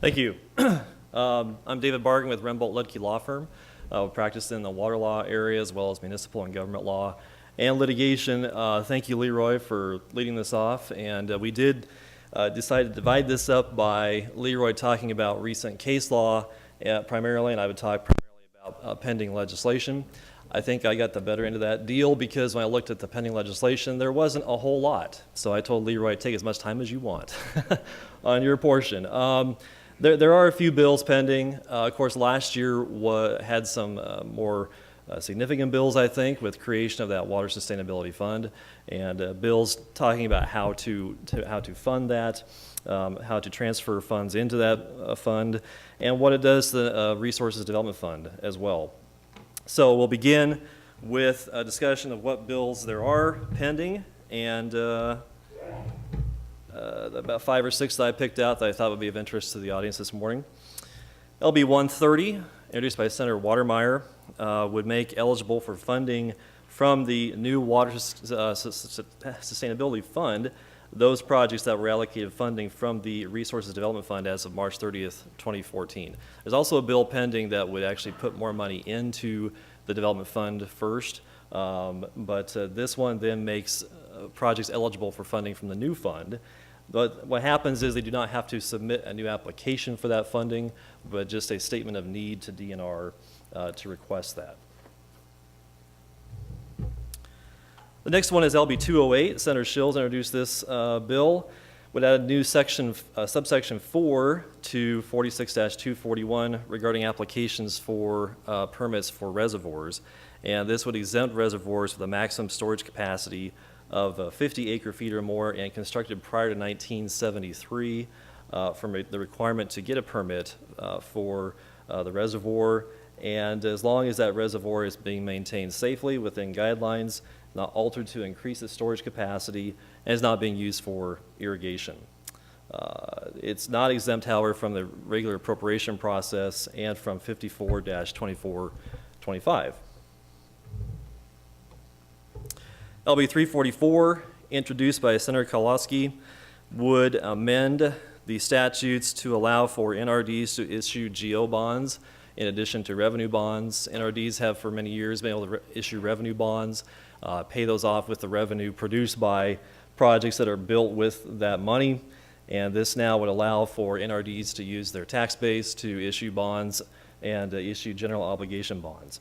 Thank you. I'm David Bargen with Rembolt Ludtke law firm. We practice in the water law area as well as municipal and government law and litigation. Thank you, LeRoy, for leading this off. And we did decide to divide this up by LeRoy talking about recent case law primarily, and I would talk primarily about pending legislation. I think I got the better end of that deal because when I looked at the pending legislation, there wasn't a whole lot. So I told LeRoy, take as much time as you want on your portion. There are a few bills pending. Of course, last year had some more significant bills, I think, with creation of that Water Sustainability Fund and bills talking about how to fund that, how to transfer funds into that fund, and what it does to the Resources Development Fund as well. So we'll begin with a discussion of what bills there are pending, and about 5 or 6 that I picked out that I thought would be of interest to the audience this morning. LB 130, introduced by Senator Watermeyer, would make eligible for funding from the new Water Sustainability Fund those projects that were allocated funding from the Resources Development Fund as of March 30th, 2014. There's also a bill pending that would actually put more money into the Development Fund first, but this one then makes projects eligible for funding from the new fund. But what happens is they do not have to submit a new application for that funding, but just a statement of need to DNR to request that. The next one is LB 208. Senator Shills introduced this bill. Would add a new section, subsection 4 to 46-241 regarding applications for permits for reservoirs. And this would exempt reservoirs with a maximum storage capacity of 50 acre-feet or more and constructed prior to 1973 from the requirement to get a permit for the reservoir. And as long as that reservoir is being maintained safely within guidelines, not altered to increase its storage capacity, and is not being used for irrigation. It's not exempt, however, from the regular appropriation process and from 54-2425. LB 344, introduced by Senator Kowalski, would amend the statutes to allow for NRDs to issue GO bonds in addition to revenue bonds. NRDs have for many years been able to issue revenue bonds, pay those off with the revenue produced by projects that are built with that money. And this now would allow for NRDs to use their tax base to issue bonds and issue general obligation bonds.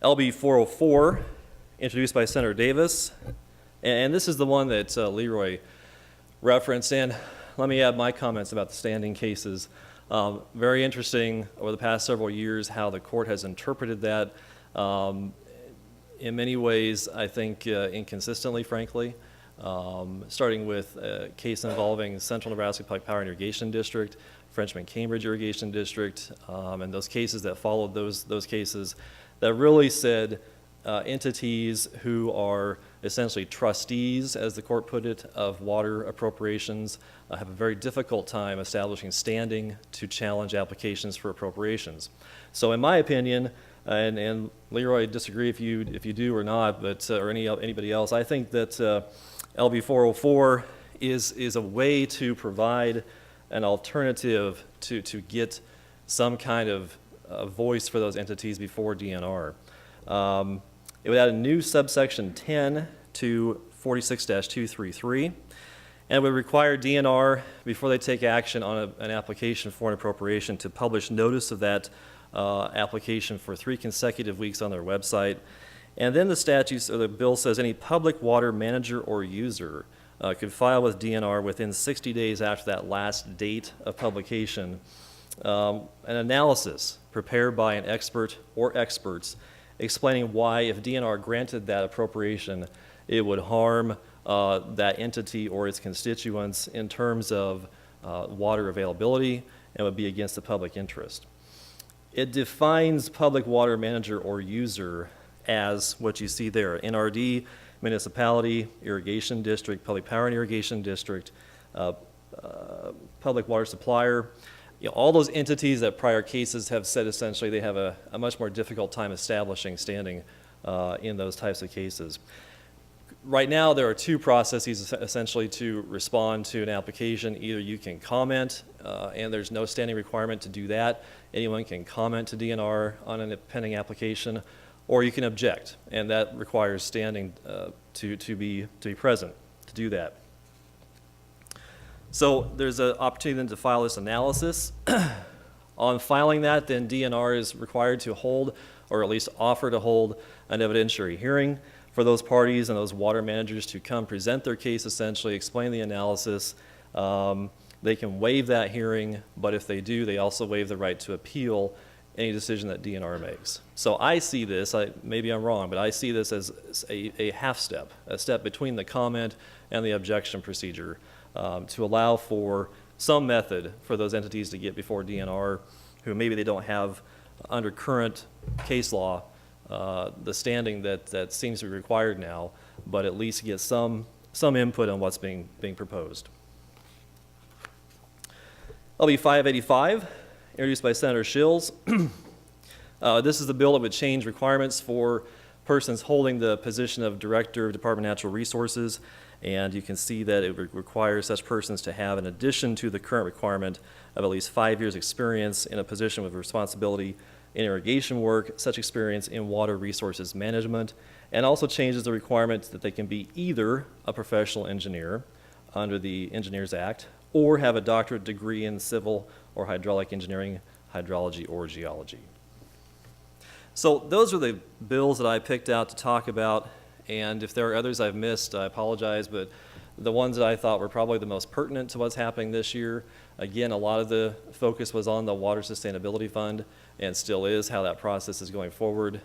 LB 404, introduced by Senator Davis. And this is the one that LeRoy referenced. And let me add my comments about the standing cases. Very interesting over the past several years how the court has interpreted that. In many ways, I think inconsistently, frankly, starting with a case involving Central Nebraska Public Power and Irrigation District, Frenchman-Cambridge Irrigation District, and those cases that followed those cases that really said entities who are essentially trustees, as the court put it, of water appropriations have a very difficult time establishing standing to challenge applications for appropriations. So in my opinion, and LeRoy, disagree if you do or not, but or anybody else, I think that LB 404 is a way to provide an alternative to get some kind of voice for those entities before DNR. It would add a new subsection 10 to 46-233, and it would require DNR, before they take action on an application for an appropriation, to publish notice of that application for 3 consecutive weeks on their website. And then the statutes, or the bill says any public water manager or user could file with DNR within 60 days after that last date of publication an analysis prepared by an expert or experts explaining why, if DNR granted that appropriation, it would harm that entity or its constituents in terms of water availability and would be against the public interest. It defines public water manager or user as what you see there: NRD, municipality, irrigation district, public power and irrigation district, public water supplier. You know, all those entities that prior cases have said essentially they have a much more difficult time establishing standing in those types of cases. Right now, there are two processes essentially to respond to an application. Either you can comment, and there's no standing requirement to do that. Anyone can comment to DNR on a pending application, or you can object, and that requires standing to be present to do that. So there's an opportunity then to file this analysis. On filing that, then DNR is required to hold, or at least offer to hold, an evidentiary hearing for those parties and those water managers to come present their case, essentially explain the analysis. They can waive that hearing, but if they do, they also waive the right to appeal any decision that DNR makes. So I see this, maybe I'm wrong, but I see this as a half step, a step between the comment and the objection procedure, to allow for some method for those entities to get before DNR who maybe they don't have under current case law the standing that seems to be required now, but at least get some input on what's being proposed. LB 585, introduced by Senator Shills. This is the bill that would change requirements for persons holding the position of Director of Department of Natural Resources, and you can see that it would require such persons to have, in addition to the current requirement of at least 5 years experience in a position with responsibility in irrigation work, such experience in water resources management, and also changes the requirement that they can be either a professional engineer under the Engineers Act or have a doctorate degree in civil or hydraulic engineering, hydrology, or geology. So those are the bills that I picked out to talk about, and if there are others I've missed, I apologize, but the ones that I thought were probably the most pertinent to what's happening this year, again, a lot of the focus was on the Water Sustainability Fund, and still is, how that process is going forward.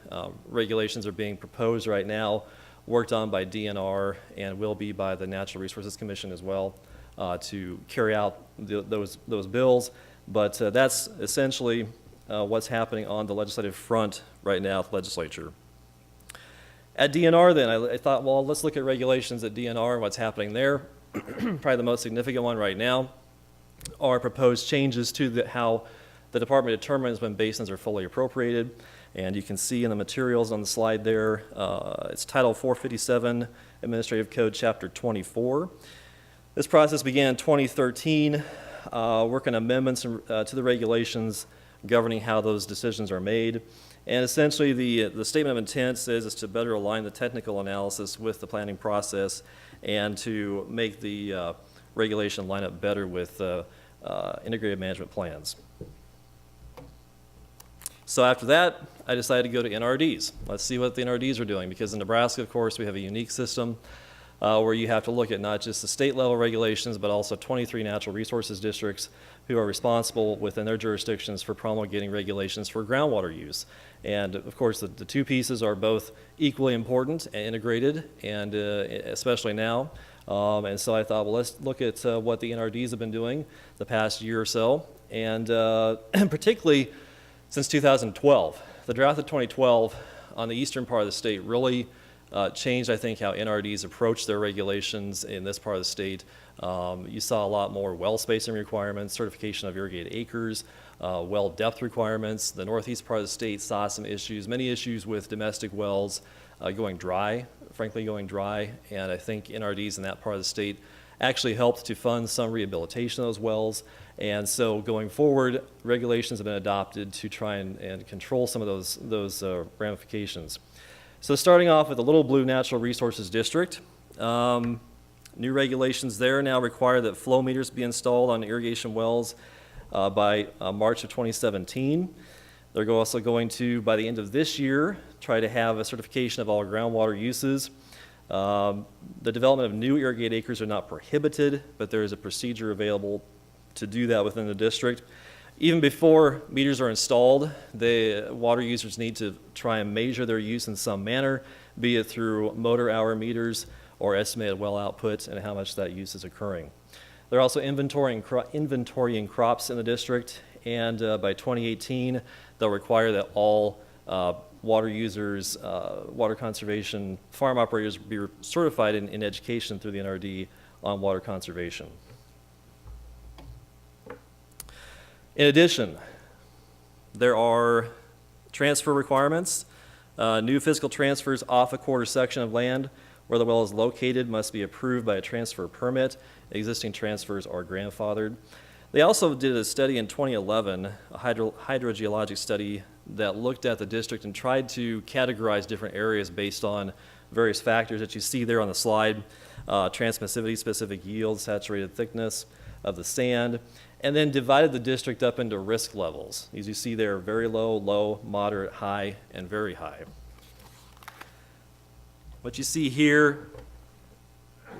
Regulations are being proposed right now, worked on by DNR, and will be by the Natural Resources Commission as well, to carry out those bills. But that's essentially what's happening on the legislative front right now at the legislature. At DNR then, I thought, well, let's look at regulations at DNR and what's happening there. Probably the most significant one right now are proposed changes to how the department determines when basins are fully appropriated. And you can see in the materials on the slide there, it's Title 457, Administrative Code, Chapter 24. This process began in 2013, working amendments to the regulations governing how those decisions are made. And essentially the statement of intent says is to better align the technical analysis with the planning process and to make the regulation line up better with integrated management plans. So after that, I decided to go to NRDs. Let's see what the NRDs are doing, because in Nebraska, of course, we have a unique system where you have to look at not just the state level regulations, but also 23 natural resources districts who are responsible within their jurisdictions for promulgating regulations for groundwater use. And of course, the two pieces are both equally important and integrated, and especially now. And so I thought, well, let's look at what the NRDs have been doing the past year or so, and particularly since 2012. The drought of 2012 on the eastern part of the state really changed, I think, how NRDs approach their regulations in this part of the state. You saw a lot more well spacing requirements, certification of irrigated acres, well depth requirements. The northeast part of the state saw some issues, many issues with domestic wells going dry, frankly going dry, and I think NRDs in that part of the state actually helped to fund some rehabilitation of those wells. And so going forward, regulations have been adopted to try and control some of those ramifications. So starting off with the Little Blue Natural Resources District, new regulations there now require that flow meters be installed on irrigation wells by March of 2017. They're also going to, by the end of this year, try to have a certification of all groundwater uses. The development of new irrigated acres are not prohibited, but there is a procedure available to do that within the district. Even before meters are installed, the water users need to try and measure their use in some manner, be it through motor hour meters or estimated well output and how much that use is occurring. They're also inventorying crops in the district, and by 2018, they'll require that all water users, water conservation, farm operators be certified in education through the NRD on water conservation. In addition, there are transfer requirements, new physical transfers off a quarter section of land where the well is located must be approved by a transfer permit. Existing transfers are grandfathered. They also did a study in 2011, a hydrogeologic study that looked at the district and tried to categorize different areas based on various factors that you see there on the slide, transmissivity, specific yield, saturated thickness of the sand, and then divided the district up into risk levels. As you see there, very low, low, moderate, high, and very high. What you see here,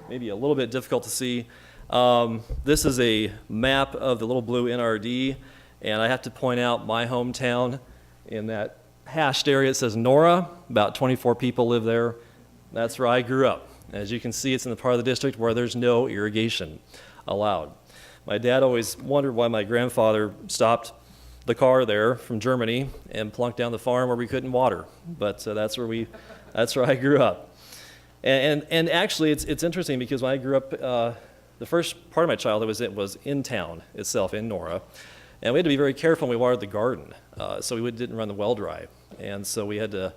maybe a little bit difficult to see, this is a map of the little blue NRD, and I have to point out my hometown in that hashed area. It says Nora, about 24 people live there. That's where I grew up. As you can see, it's in the part of the district where there's no irrigation allowed. My dad always wondered why my grandfather stopped the car there from Germany and plunked down the farm where we couldn't water. But that's where I grew up. And actually, it's interesting because when I grew up, the first part of my childhood was in town itself, in Nora. And we had to be very careful when we watered the garden, so we didn't run the well dry. And so we had to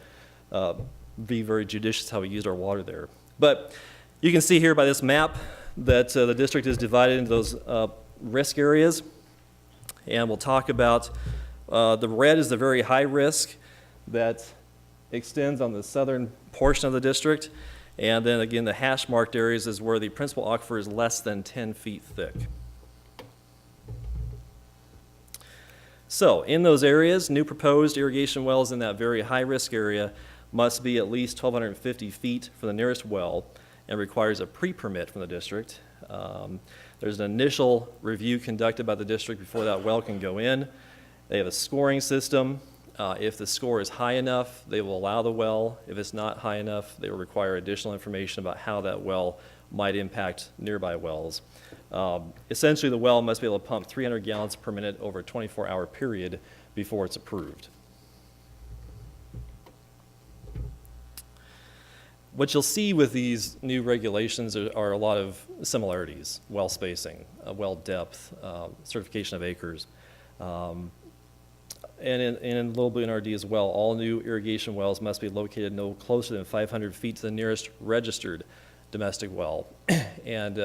be very judicious how we used our water there. But you can see here by this map that the district is divided into those risk areas. And we'll talk about the red is the very high risk that extends on the southern portion of the district. And then again, the hash marked areas is where the principal aquifer is less than 10 feet thick. So in those areas, new proposed irrigation wells in that very high risk area must be at least 1,250 feet from the nearest well and requires a pre-permit from the district. There's an initial review conducted by the district before that well can go in. They have a scoring system. If the score is high enough, they will allow the well. If it's not high enough, they will require additional information about how that well might impact nearby wells. Essentially, the well must be able to pump 300 gallons per minute over a 24-hour period before it's approved. What you'll see with these new regulations are a lot of similarities: well spacing, well depth, certification of acres. And in Little Blue NRD as well, all new irrigation wells must be located no closer than 500 feet to the nearest registered domestic well. And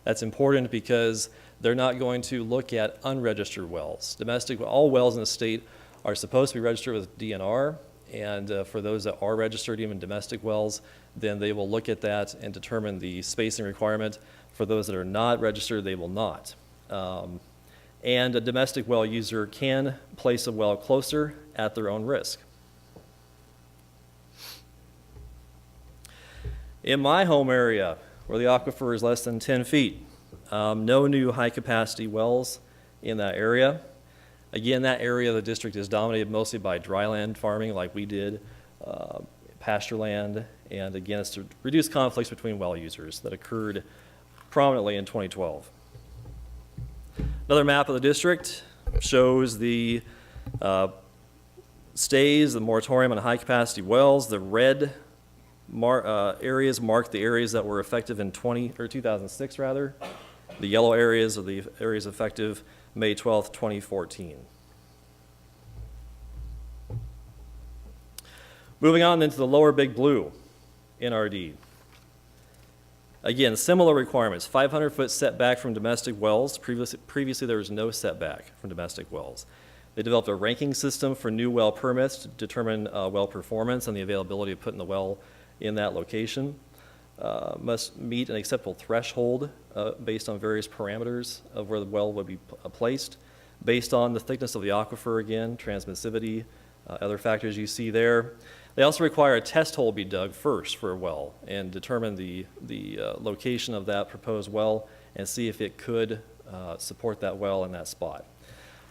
that's important because they're not going to look at unregistered wells. All wells in the state are supposed to be registered with DNR, and for those that are registered, even domestic wells, then they will look at that and determine the spacing requirement. For those that are not registered, they will not. And a domestic well user can place a well closer at their own risk. In my home area, where the aquifer is less than 10 feet, no new high-capacity wells in that area. Again, that area of the district is dominated mostly by dryland farming like we did, pasture land, and again, it's to reduce conflicts between well users that occurred prominently in 2012. Another map of the district shows the stays, the moratorium on high-capacity wells. The red areas mark the areas that were effective in 2006 rather. The yellow areas are the areas effective May 12th, 2014. Moving on then to the lower Big Blue NRD. Again, similar requirements: 500-foot setback from domestic wells. Previously, there was no setback from domestic wells. They developed a ranking system for new well permits to determine well performance and the availability of putting the well in that location. Must meet an acceptable threshold based on various parameters of where the well would be placed, based on the thickness of the aquifer, again, transmissivity, other factors you see there. They also require a test hole be dug first for a well and determine the location of that proposed well and see if it could support that well in that spot.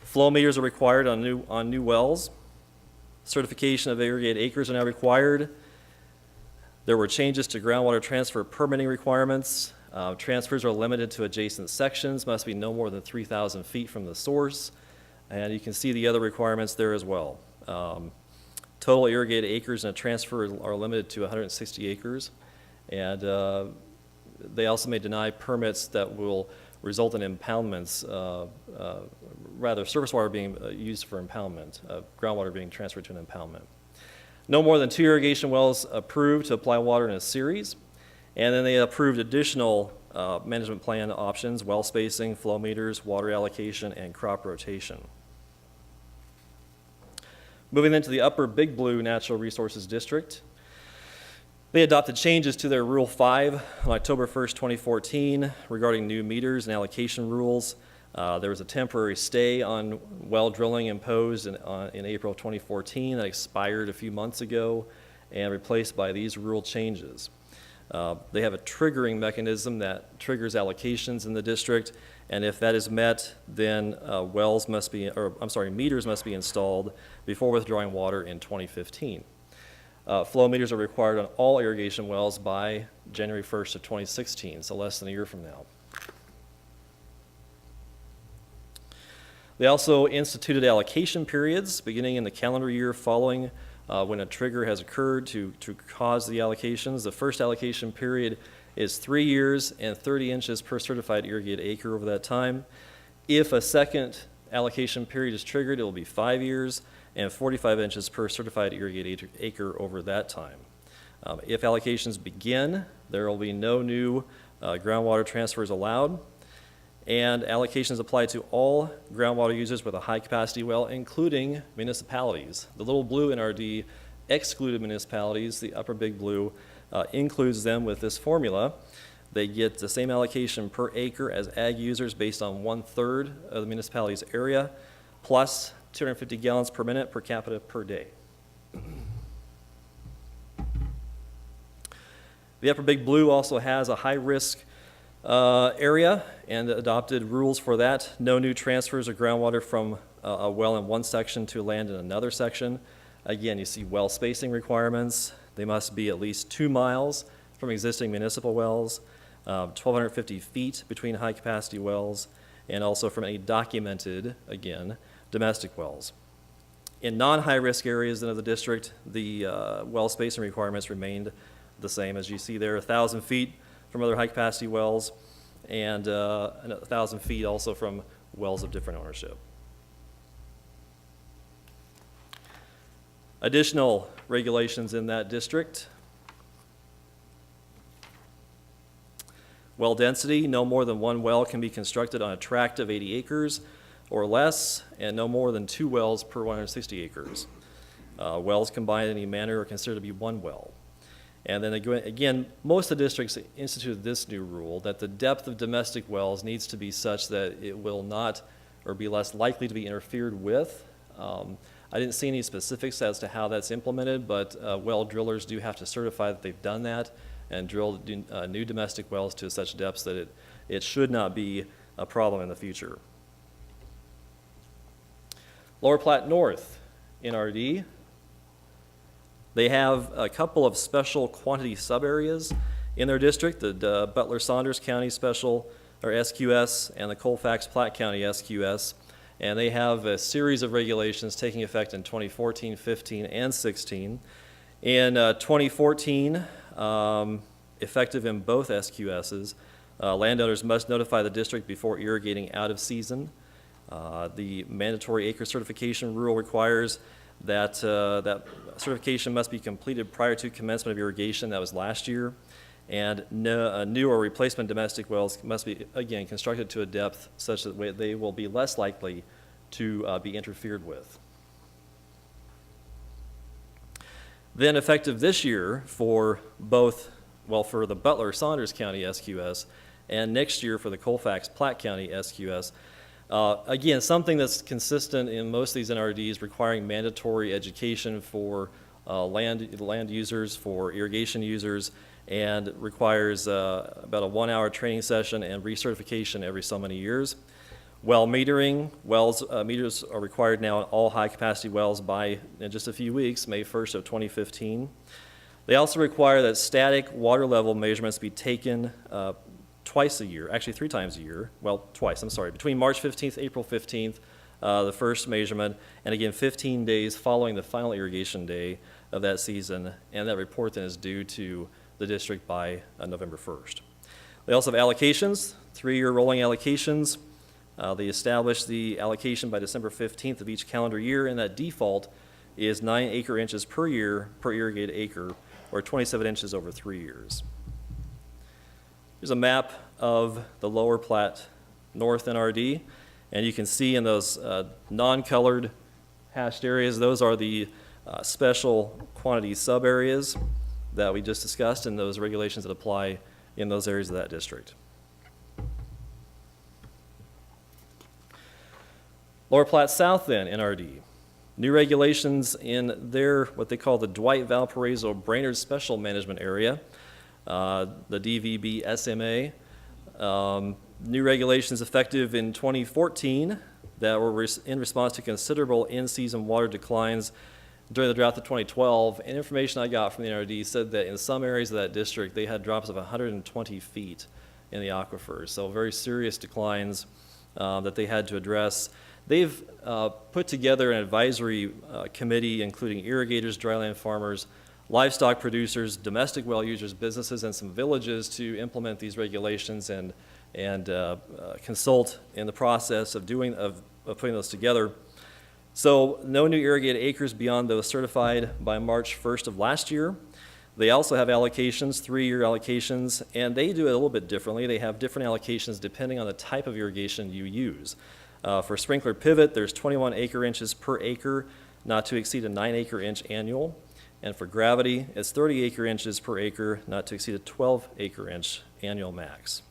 Flow meters are required on new wells. Certification of irrigated acres are now required. There were changes to groundwater transfer permitting requirements. Transfers are limited to adjacent sections, must be no more than 3,000 feet from the source. And you can see the other requirements there as well. Total irrigated acres in a transfer are limited to 160 acres. And they also may deny permits that will result in impoundments, rather surface water being used for impoundment, groundwater being transferred to an impoundment. No more than 2 irrigation wells approved to apply water in a series. And then they approved additional management plan options: well spacing, flow meters, water allocation, and crop rotation. Moving then to the Upper Big Blue Natural Resources District. They adopted changes to their Rule 5 on October 1st, 2014 regarding new meters and allocation rules. There was a temporary stay on well drilling imposed in April of 2014 that expired a few months ago and replaced by these rule changes. They have a triggering mechanism that triggers allocations in the district, and if that is met, then meters must be installed before withdrawing water in 2015. Flow meters are required on all irrigation wells by January 1st of 2016, so less than a year from now. They also instituted allocation periods beginning in the calendar year following when a trigger has occurred to cause the allocations. The first allocation period is 3 years and 30 inches per certified irrigated acre over that time. If a second allocation period is triggered, it will be 5 years and 45 inches per certified irrigated acre over that time. If allocations begin, there will be no new groundwater transfers allowed, and allocations apply to all groundwater users with a high capacity well, including municipalities. The little blue NRD excluded municipalities. The Upper Big Blue includes them with this formula. They get the same allocation per acre as ag users based on 1/3 of the municipality's area, plus 250 gallons per minute per capita per day. The Upper Big Blue also has a high-risk area and adopted rules for that. No new transfers of groundwater from a well in one section to land in another section. Again, you see well spacing requirements. They must be at least 2 miles from existing municipal wells, 1,250 feet between high-capacity wells, and also from any documented, again, domestic wells. In non-high-risk areas of the district, the well spacing requirements remained the same. As you see there, 1,000 feet from other high-capacity wells, and 1,000 feet also from wells of different ownership. Additional regulations in that district: well density: no more than 1 well can be constructed on a tract of 80 acres or less, and no more than 2 wells per 160 acres. Wells combined in any manner are considered to be 1 well. And then again, most of the districts instituted this new rule that the depth of domestic wells needs to be such that it will not or be less likely to be interfered with. I didn't see any specifics as to how that's implemented, but well drillers do have to certify that they've done that and drilled new domestic wells to such depths that it should not be a problem in the future. Lower Platte North, NRD. They have a couple of special quantity sub-areas in their district, the Butler-Saunders County Special, or SQS, and the Colfax-Platte County SQS. And they have a series of regulations taking effect in 2014, 15, and 16. In 2014, effective in both SQSs, landowners must notify the district before irrigating out of season. The mandatory acre certification rule requires that certification must be completed prior to commencement of irrigation. That was last year. And new or replacement domestic wells must be, again, constructed to a depth such that they will be less likely to be interfered with. Then effective this year for both, for the Butler-Saunders County SQS and next year for the Colfax-Platte County SQS, again, something that's consistent in most of these NRDs requiring mandatory education for land users, for irrigation users, and requires about a 1-hour training session and recertification every so many years. Well metering: meters are required now on all high-capacity wells by, in just a few weeks, May 1st of 2015. They also require that static water level measurements be taken twice a year, actually 3 times a year. Well, twice, I'm sorry. Between March 15th, April 15th, the first measurement, and again 15 days following the final irrigation day of that season, and that report then is due to the district by November 1st. They also have allocations, 3-year rolling allocations. They establish the allocation by December 15th of each calendar year, and that default is 9 acre inches per year per irrigated acre, or 27 inches over 3 years. Here's a map of the lower Platte North NRD, and you can see in those non-colored hashed areas, those are the special quantity sub-areas that we just discussed and those regulations that apply in those areas of that district. Lower Platte South then, NRD. New regulations in their, what they call the Dwight Valparaiso Brainerd Special Management Area, the DVB SMA. New regulations effective in 2014 that were in response to considerable in-season water declines during the drought of 2012. And information I got from the NRD said that in some areas of that district, they had drops of 120 feet in the aquifers. So very serious declines that they had to address. They've put together an advisory committee including irrigators, dryland farmers, livestock producers, domestic well users, businesses, and some villages to implement these regulations and consult in the process of putting those together. So no new irrigated acres beyond those certified by March 1st of last year. They also have allocations, 3-year allocations, and they do it a little bit differently. They have different allocations depending on the type of irrigation you use. For sprinkler pivot, there's 21 acre inches per acre, not to exceed a 9 acre inch annual. And for gravity, it's 30 acre inches per acre, not to exceed a 12 acre inch annual max.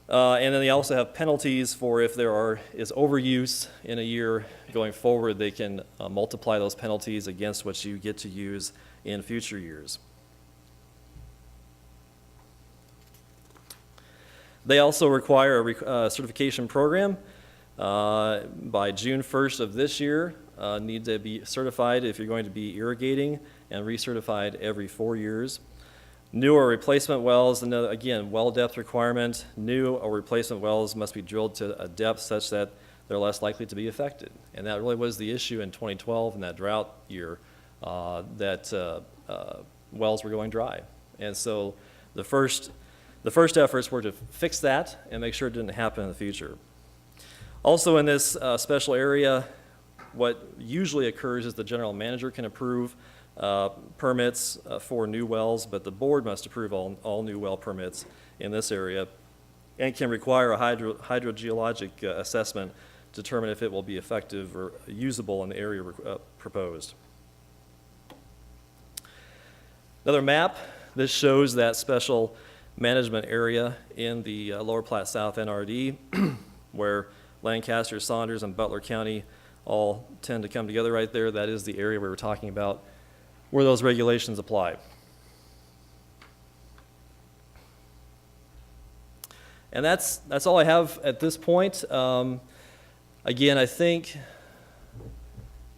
And then they also have penalties for if there is overuse in a year going forward, they can multiply those penalties against what you get to use in future years. They also require a certification program. By June 1st of this year, need to be certified if you're going to be irrigating and recertified every 4 years. New or replacement wells, again, well depth requirement. New or replacement wells must be drilled to a depth such that they're less likely to be affected. And that really was the issue in 2012 in that drought year, that wells were going dry. And so the first efforts were to fix that and make sure it didn't happen in the future. Also in this special area, what usually occurs is the general manager can approve permits for new wells, but the board must approve all new well permits in this area and can require a hydrogeologic assessment to determine if it will be effective or usable in the area proposed. Another map, this shows that special management area in the Lower Platte South NRD where Lancaster, Saunders, and Butler County all tend to come together right there. That is the area we were talking about where those regulations apply. And that's all I have at this point. Again, I think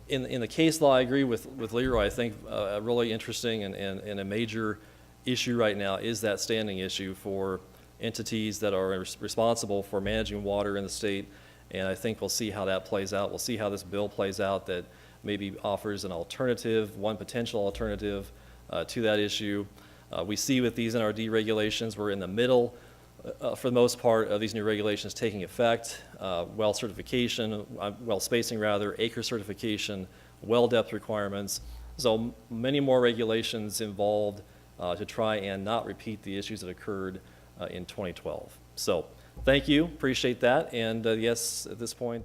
in the case law, I agree with LeRoy. I think a really interesting and a major issue right now is that standing issue for entities that are responsible for managing water in the state. And I think we'll see how that plays out. We'll see how this bill plays out that maybe offers an alternative, one potential alternative to that issue. We see with these NRD regulations, we're in the middle, for the most part, of these new regulations taking effect. Well certification, well spacing rather, acre certification, well depth requirements. So many more regulations involved to try and not repeat the issues that occurred in 2012. So thank you, appreciate that. And yes, at this point,